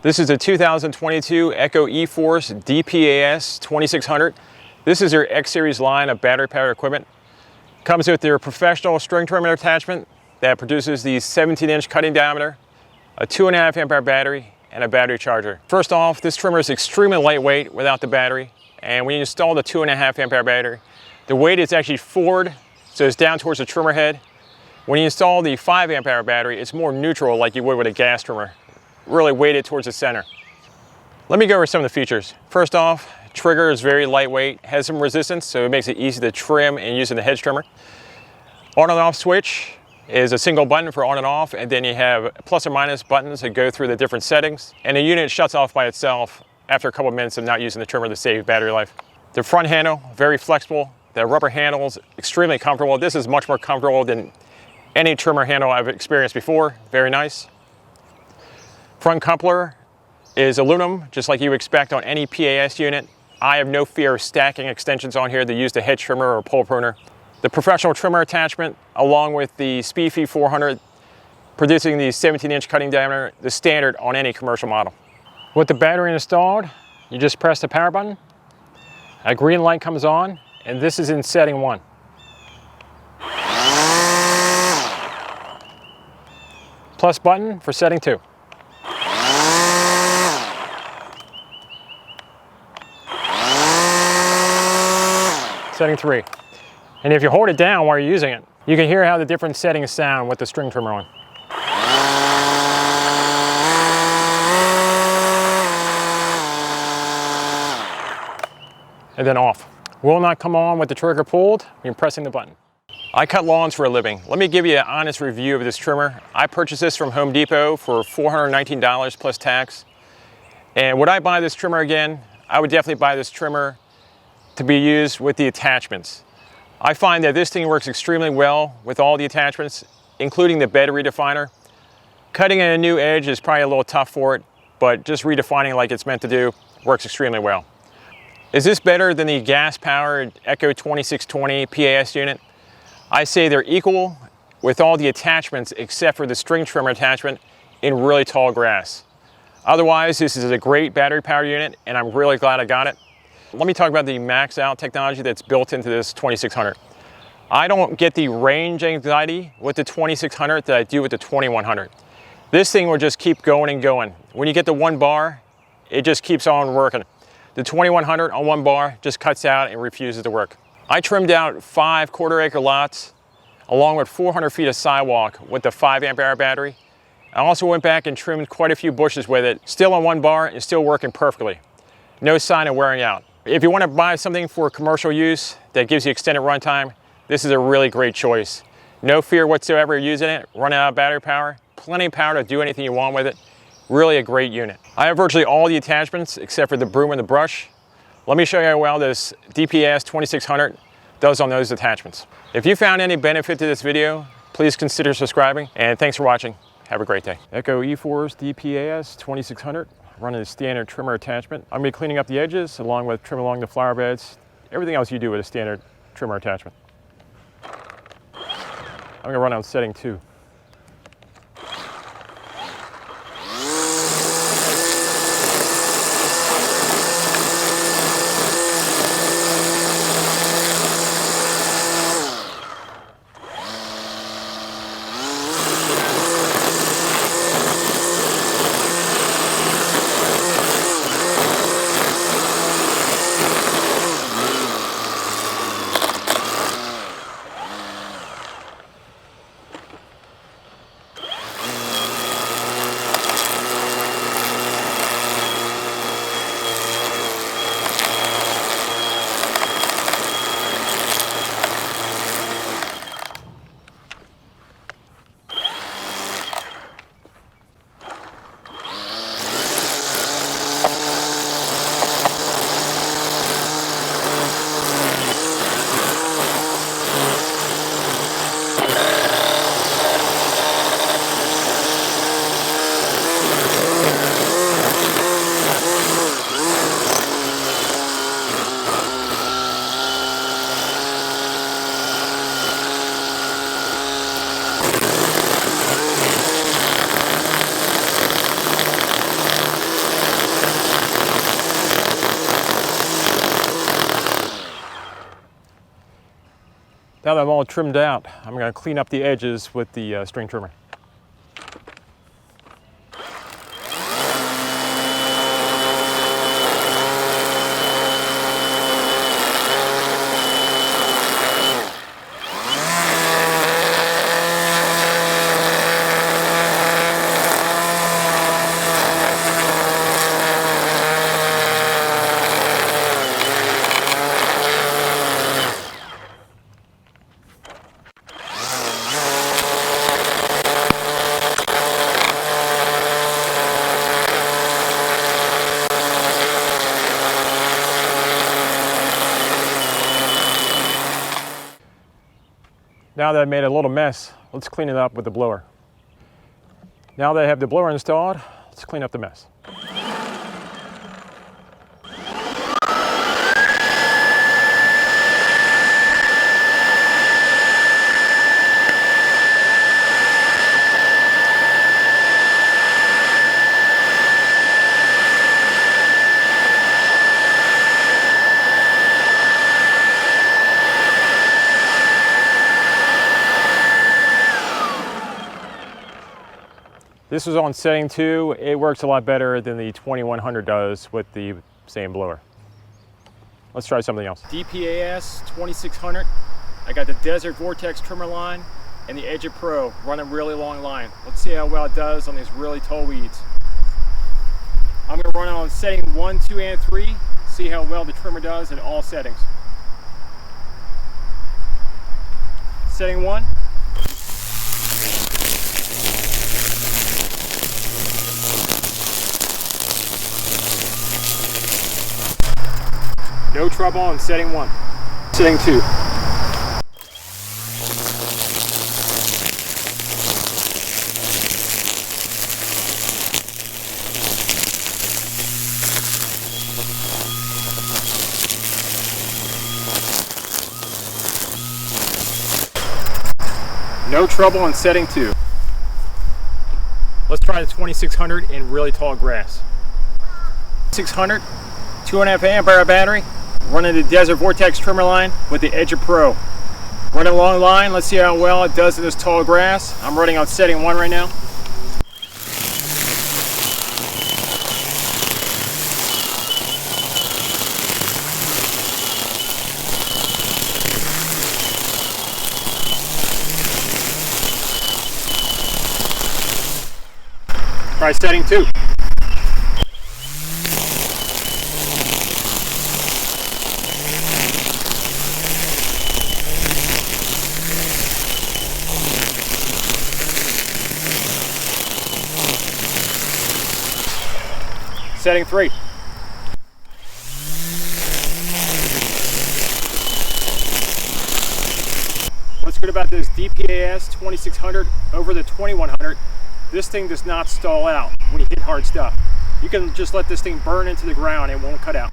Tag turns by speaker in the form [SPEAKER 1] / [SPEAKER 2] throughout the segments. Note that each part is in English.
[SPEAKER 1] This is a 2022 eForce dpas 2600. This is their X series line of battery powered equipment. Comes with their professional string trimmer attachment that produces the 17-inch cutting diameter, a 2.5 amp hour battery, and a battery charger. First off, this trimmer is extremely lightweight without the battery, and when you install the 2.5 amp hour battery, the weight is actually forward, so it's down towards the trimmer head. When you install the 5 amp hour battery, it's more neutral like you would with a gas trimmer, really weighted towards the center. Let me go over some of the features. First off, trigger is very lightweight, has some resistance, so it makes it easy to trim and use in the Hedge trimmer. On and off switch is a single button for on and off, and then you have plus or minus buttons that go through the different settings, and the unit shuts off by itself after a couple of minutes of not using the trimmer to save battery life. The front handle, very flexible. The rubber handle is extremely comfortable. This is much more comfortable than any trimmer handle I've experienced before. Very nice. Front coupler is aluminum, just like you expect on any PAS unit. I have no fear of stacking extensions on here to use the Hedge trimmer or pole pruner. The professional trimmer attachment, along with the SpeedFeed 400, producing the 17-inch cutting diameter, the standard on any commercial model. With the battery installed, you just press the power button, a green light comes on, and this is in setting 1. Plus button for setting 2. Setting 3. And if you hold it down while you're using it, you can hear how the different settings sound with the string trimmer on. And then off. Will not come on with the trigger pulled when pressing the button. I cut lawns for a living. Let me give you an honest review of this trimmer. I purchased this from Home Depot for $419 plus tax. And would I buy this trimmer again? I would definitely buy this trimmer to be used with the attachments. I find that this thing works extremely well with all the attachments, including the bed redefiner. Cutting a new edge is probably a little tough for it, but just redefining like it's meant to do works extremely well. Is this better than the gas-powered Echo 2620 PAS unit? I say they're equal with all the attachments except for the string trimmer attachment in really tall grass. Otherwise, this is a great battery-powered unit, and I'm really glad I got it. Let me talk about the max out technology that's built into this 2600. I don't get the range anxiety with the 2600 that I do with the 2100. This thing will just keep going and going. When you get to 1 bar, it just keeps on working. The 2100 on 1 bar just cuts out and refuses to work. I trimmed out 5 quarter-acre lots along with 400 feet of sidewalk with the 5 amp hour battery. I also went back and trimmed quite a few bushes with it, still on 1 bar and still working perfectly. No sign of wearing out. If you want to buy something for commercial use that gives you extended runtime, this is a really great choice. No fear whatsoever using it, running out of battery power, plenty of power to do anything you want with it. Really a great unit. I have virtually all the attachments except for the broom and the brush. Let me show you how well this dpas 2600 does on those attachments. If you found any benefit to this video, please consider subscribing, and thanks for watching. Have a great day. eForce dpas 2600. Running the standard trimmer attachment. I'm going to be cleaning up the edges along with trim along the flower beds. Everything else you do with a standard trimmer attachment. I'm going to run on setting 2. Now that I'm all trimmed out, I'm going to clean up the edges with the string trimmer. Now that I made a little mess, let's clean it up with the blower. Now that I have the blower installed, let's clean up the mess. This was on setting 2. It works a lot better than the 2100 does with the same blower. Let's try something else. dpas 2600. I got the Desert Vortex trimmer line and the Hedge Pro running really long line. Let's see how well it does on these really tall weeds. I'm going to run it on setting 1, 2, and 3. See how well the trimmer does in all settings. Setting 1. No trouble on setting 1. Setting 2. No trouble on setting 2. Let's try the 2600 in really tall grass. 600, 2.5 amp hour battery. Running the Desert Vortex trimmer line with the Hedge Pro. Running a long line, let's see how well it does in this tall grass. I'm running on setting 1 right now. Try setting 2. Setting 3. What's good about this dpas 2600 over the 2100, this thing does not stall out when you hit hard stuff. You can just let this thing burn into the ground and it won't cut out.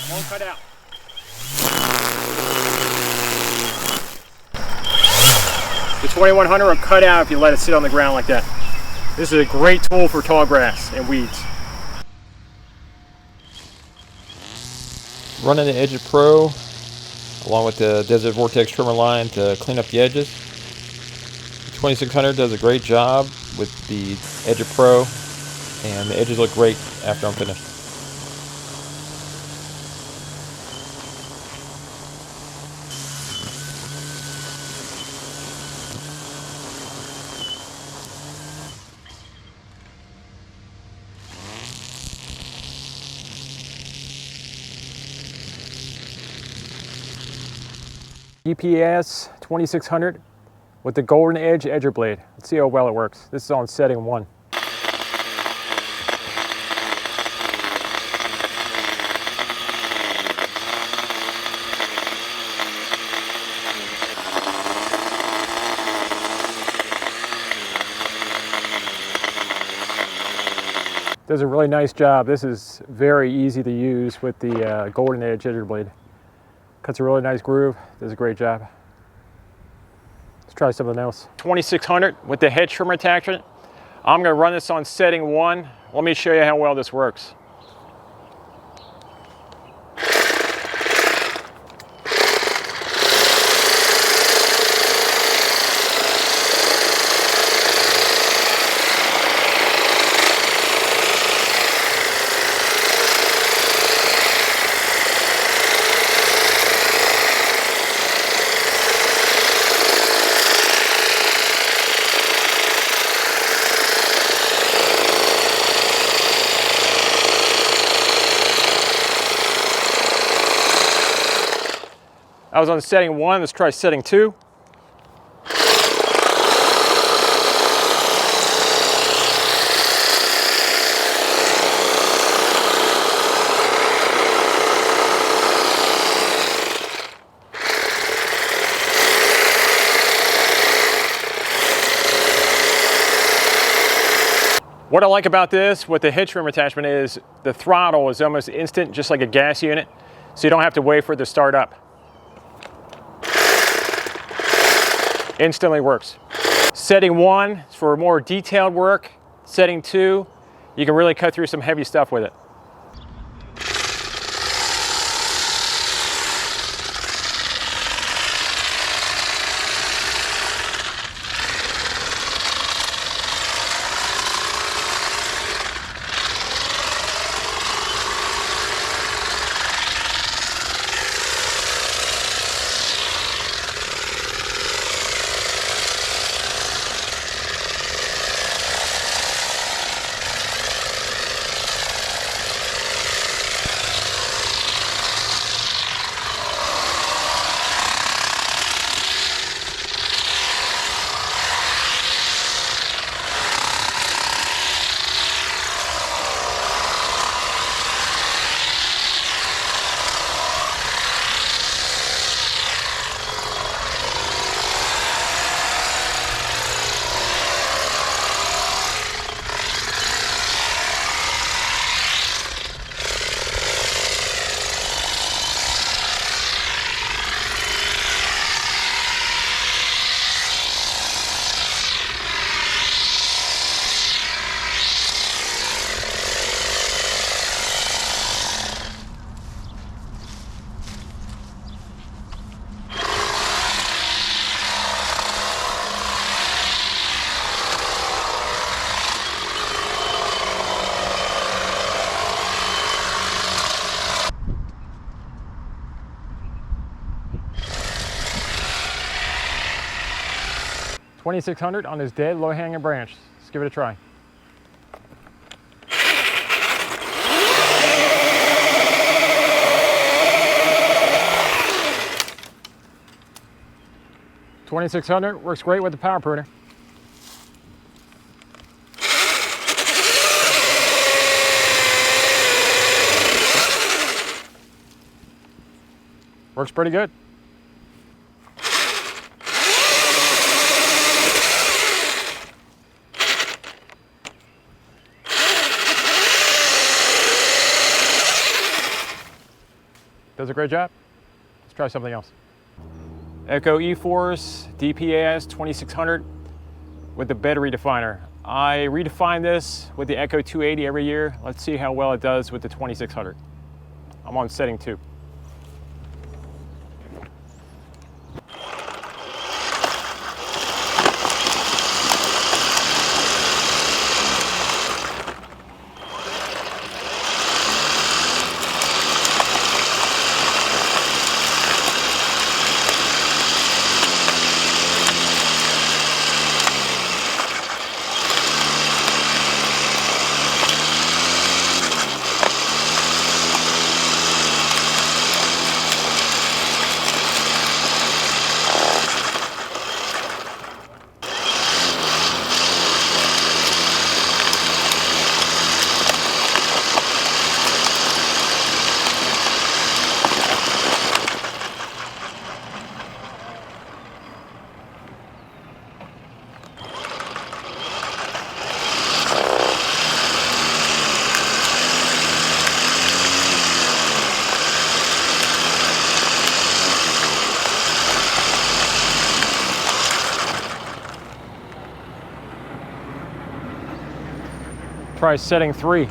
[SPEAKER 1] Won't cut out. The 2100 will cut out if you let it sit on the ground like that. This is a great tool for tall grass and weeds. Running the Hedge Pro along with the Desert Vortex trimmer line to clean up the edges. The 2600 does a great job with the Hedge Pro, and the edges look great after I'm finished. dpas 2600 with the Golden Edge edger blade. Let's see how well it works. This is on setting 1. Does a really nice job. This is very easy to use with the Golden Edge edger blade. Cuts a really nice groove, does a great job. Let's try something else. 2600 with the Hedge trimmer attachment. I'm going to run this on setting 1. Let me show you how well this works. I was on setting 1, let's try setting 2. What I like about this with the Hedge trim attachment is the throttle is almost instant, just like a gas unit, so you don't have to wait for it to start up. Instantly works. Setting 1 is for more detailed work. Setting 2, you can really cut through some heavy stuff with it. $2,600 on this dead low-hanging branch. Let's give it a try. $2,600 works great with the power pruner. Works pretty good. Does a great job. Let's try something else. Echo eForce dpas 2600 with the bed redefiner. I redefine this with the Echo 280 every year. Let's see how well it does with the 2600. I'm on setting 2. Try setting 3.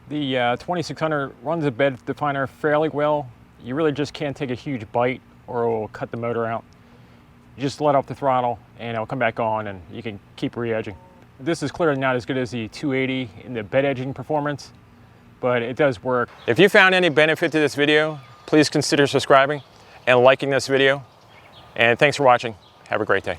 [SPEAKER 1] The 2600 runs the bed definer fairly well. You really just can't take a huge bite or it will cut the motor out. You just let off the throttle and it'll come back on and you can keep re-edging. This is clearly not as good as the 280 in the bed edging performance, but it does work. If you found any benefit to this video, please consider subscribing and liking this video. And thanks for watching. Have a great day.